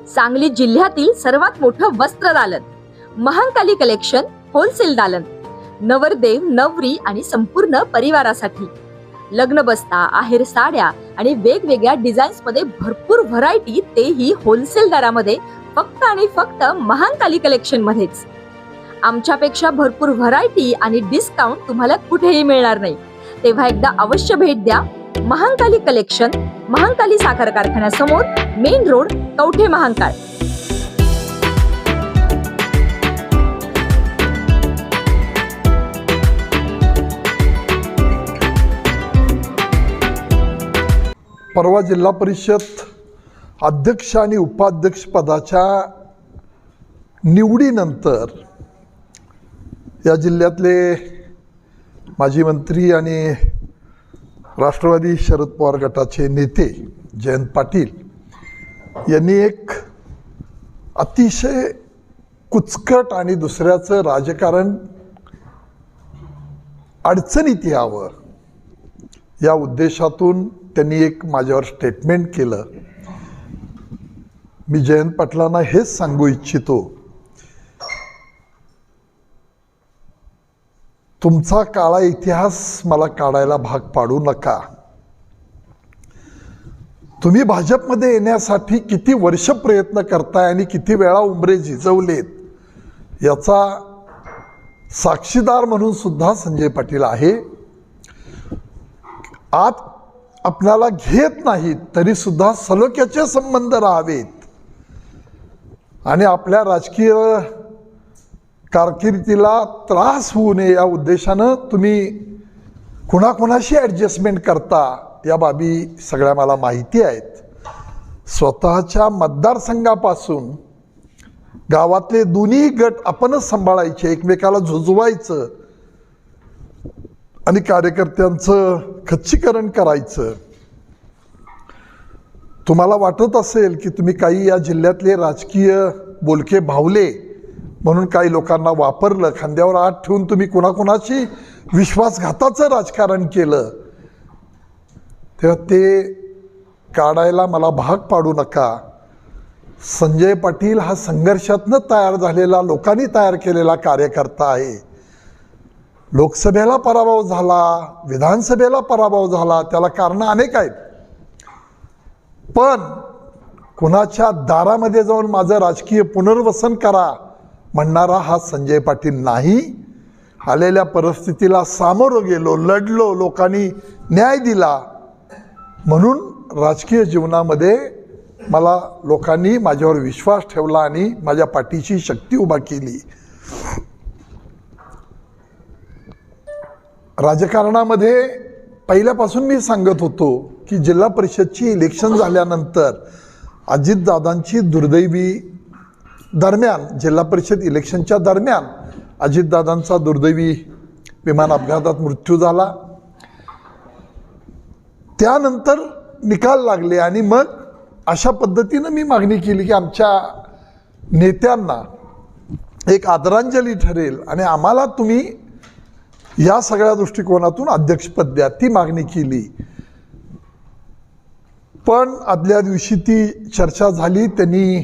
सांगली जिल्ह्यातील सर्वात मोठं वस्त्र दालन, महांकाली कलेक्शन होलसेल दालन, नवरदेव नवरी आणि संपूर्ण परिवारासाठी लग्न बस्ता, आहेर साड्या आणि वेगवेगळ्या डिझाईन्स मध्ये भरपूर व्हरायटी, तेही होलसेल दरामध्ये, फक्त आणि फक्त महांकाली कलेक्शन मध्येच. आमच्यापेक्षा भरपूर व्हरायटी आणि डिस्काउंट तुम्हाला कुठेही मिळणार नाही. तेव्हा एकदा अवश्य भेट द्या. महांकाली कलेक्शन, महांकाली साखर कारखान्यासमोर, मेन रोड, कवठे महांकाळ. परवा जिल्हा परिषद अध्यक्ष आणि उपाध्यक्ष पदाच्या निवडीनंतर या जिल्ह्यातले माजी मंत्री आणि राष्ट्रवादी शरद पवार गटाचे नेते जयंत पाटील यांनी एक अतिशय कुचकट आणि दुसऱ्याचं राजकारण अडचणीत यावं या उद्देशातून त्यांनी एक माझ्यावर स्टेटमेंट केलं. मी जयंत पाटलांना हेच सांगू इच्छितो, तुमचा काळा इतिहास मला काढायला भाग पाडू नका. तुम्ही भाजपमध्ये येण्यासाठी किती वर्ष प्रयत्न करताय आणि किती वेळा उंबरे झिजवलेत याचा साक्षीदार म्हणून सुद्धा संजय पाटील आहे. आत आपल्याला घेत नाहीत तरी सुद्धा सलोख्याचे संबंध राहावेत आणि आपल्या राजकीय कारकिर्दीला त्रास होऊ नये या उद्देशानं तुम्ही कुणाकुणाशी ॲडजस्टमेंट करता या बाबी सगळ्या मला माहिती आहेत. स्वतःच्या मतदारसंघापासून गावातले दोन्ही गट आपणच सांभाळायचे, एकमेकाला झुजवायचं आणि कार्यकर्त्यांचं खच्चीकरण करायचं. तुम्हाला वाटत असेल की तुम्ही काही या जिल्ह्यातले राजकीय बोलके भावले म्हणून काही लोकांना वापरलं, खांद्यावर हात ठेवून तुम्ही कुणाकुणाशी विश्वासघाताचं राजकारण केलं, तेव्हा ते काढायला मला भाग पाडू नका. संजय पाटील हा संघर्षातनं तयार झालेला, लोकांनी तयार केलेला कार्यकर्ता आहे. लोकसभेला पराभव झाला, विधानसभेला पराभव झाला, त्याला कारणं अनेक आहेत. पण कुणाच्या दारामध्ये जाऊन माझं राजकीय पुनर्वसन करा म्हणणारा हा संजय पाटील नाही. आलेल्या परिस्थितीला सामोरं गेलो, लढलो, लोकांनी न्याय दिला म्हणून राजकीय जीवनामध्ये मला लोकांनी माझ्यावर विश्वास ठेवला आणि माझ्या पाठीची शक्ती उभा केली. राजकारणामध्ये पहिल्यापासून मी सांगत होतो की जिल्हा परिषदची इलेक्शन झाल्यानंतर अजितदादांची दुर्दैवी दरम्यान, जिल्हा परिषद इलेक्शनच्या दरम्यान अजितदादांचा दुर्दैवी विमान अपघातात मृत्यू झाला. त्यानंतर निकाल लागले आणि मग अशा पद्धतीनं मी मागणी केली की आमच्या नेत्यांना एक आदरांजली ठरेल आणि आम्हाला तुम्ही या सगळ्या दृष्टिकोनातून अध्यक्षपद द्या, ती मागणी केली. पण आदल्या दिवशी ती चर्चा झाली. त्यांनी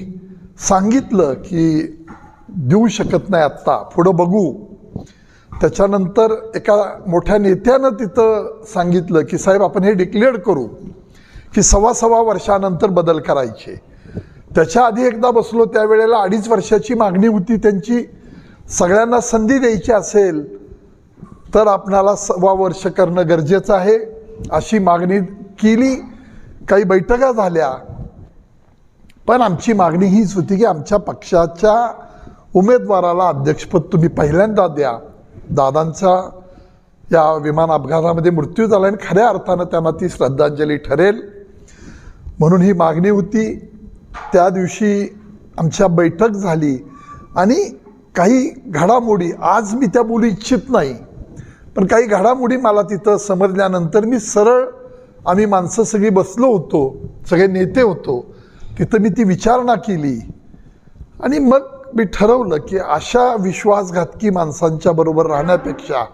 सांगितलं की देऊ शकत नाही आत्ता, पुढं बघू. त्याच्यानंतर एका मोठ्या नेत्यानं तिथं सांगितलं की साहेब आपण हे डिक्लेअर करू की 1.25 वर्षानंतर बदल करायचे. त्याच्या आधी एकदा बसलो, त्यावेळेला 2.5 वर्षाची मागणी होती त्यांची. सगळ्यांना संधी द्यायची असेल तर आपणाला 1.25 वर्ष करणं गरजेचं आहे अशी मागणी केली. काही बैठका झाल्या, पण आमची मागणी हीच होती की आमच्या पक्षाच्या उमेदवाराला अध्यक्षपद तुम्ही पहिल्यांदा द्या. दादांचा या विमान अपघातामध्ये मृत्यू झाला आणि खऱ्या अर्थानं त्यांना ती श्रद्धांजली ठरेल म्हणून ही मागणी होती. त्या दिवशी आमच्या बैठक झाली आणि काही घडामोडी, आज मी त्या बोलू इच्छित नाही, पण काही घडामोडी मला तिथं समजल्यानंतर मी सरळ, आम्ही माणसं सगळी बसलो होतो, सगळे नेते होतो तिथं, मी ती विचारणा केली आणि मग मी ठरवलं की अशा विश्वासघातकी माणसांच्या बरोबर राहण्यापेक्षा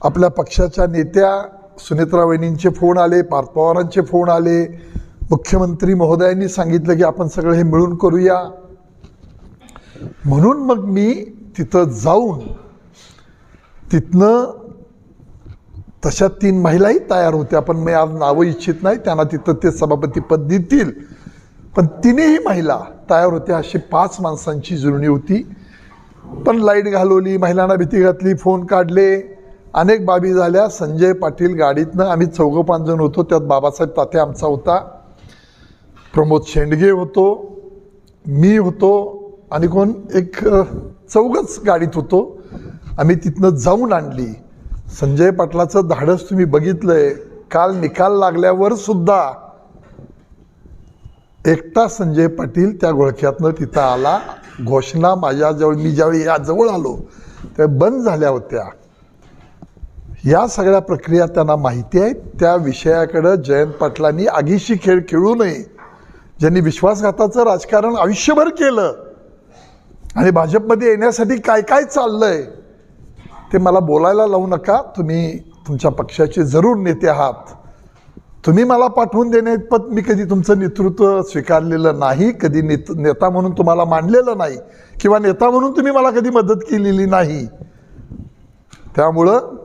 आपल्या पक्षाच्या नेत्या सुनेत्रा वहिनींचे फोन आले, पार्थ पवारांचे फोन आले, मुख्यमंत्री महोदयांनी सांगितलं की आपण सगळं हे मिळून करूया. म्हणून मग मी तिथं जाऊन तिथनं तशा 3 महिलाही तयार होत्या, पण मी आज नावं इच्छित नाही, त्यांना तिथं ते सभापती पद देतील. पण तिन्ही महिला तयार होत्या. अशी 5 माणसांची जुळणी होती. पण लाईट घालवली, महिलांना भीती घातली, फोन काढले, अनेक बाबी झाल्या. संजय पाटील गाडीतनं, आम्ही 4-5 जण होतो, त्यात बाबासाहेब तात्या आमचा होता, प्रमोद शेंडगे होतो, मी होतो आणि कोण एक 4घच गाडीत होतो. आम्ही तिथनं जाऊन आणली. संजय पाटलाचं धाडस तुम्ही बघितलंय. काल निकाल लागल्यावर सुद्धा एकटा संजय पाटील त्या घोळक्यातनं तिथं आला. घोषणा माझ्याजवळ, मी ज्यावेळी या जवळ आलो त्या बंद झाल्या होत्या. या सगळ्या प्रक्रिया त्यांना माहिती आहेत. त्या विषयाकडं जयंत पाटलांनी आगीशी खेळ खेळू नये. ज्यांनी विश्वासघाताचं राजकारण आयुष्यभर केलं आणि भाजपमध्ये येण्यासाठी काय काय चाललंय ते मला बोलायला लावू नका. तुम्ही तुमच्या पक्षाचे जरूर नेते आहात. तुम्ही मला पाठवून देण्याइतपत मी कधी तुमचं नेतृत्व स्वीकारलेलं नाही, कधी नेता म्हणून तुम्हाला मानलेलं नाही, किंवा नेता म्हणून तुम्ही मला कधी मदत केलेली नाही. त्यामुळं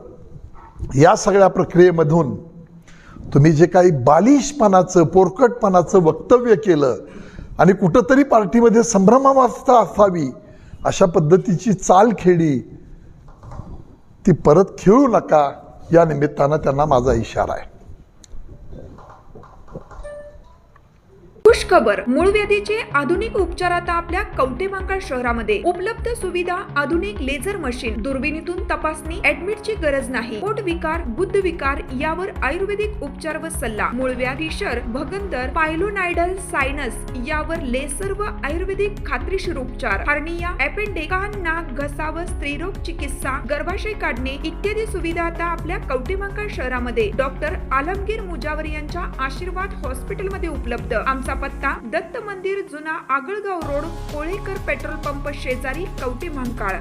या सगळ्या प्रक्रियेमधून तुम्ही जे काही बालिशपणाचं, पोरकटपणाचं वक्तव्य केलं आणि कुठंतरी पार्टीमध्ये संभ्रमावस्था असावी अशा पद्धतीची चाल खेळली, ती परत खेळू नका. या निमित्तानं त्यांना माझा इशारा आहे. खुशखबर, मूळव्याधीचे आधुनिक उपचार आता आपल्या कवठेमहांकाळ शहरामध्ये उपलब्ध. सुविधा, आधुनिक लेझर मशीन, दुर्बिणीतून तपासणी, ऍडमिटची गरज नाही. पोट विकार, गुद्ध विकार यावर आयुर्वेदिक उपचार व सल्ला. मूळव्याधी, शर, भगंदर, पायलोनायडल, सायनस यावर लेसर व आयुर्वेदिक खात्रीशीर उपचार. हर्निया, अपेंडिक्स, कान, नाक, घसा व स्त्रीरोग चिकित्सा, गर्भाशय काढणे इत्यादी सुविधा आता आपल्या कवठेमहांकाळ शहरामध्ये डॉक्टर आलमगीर मुजावर यांच्या आशीर्वाद हॉस्पिटलमध्ये उपलब्ध. आमचा पत्ता दत्त मंदिर, जुना Agalgaon road, Kolekar petrol pump शेजारी, कवठेमहांकाळ.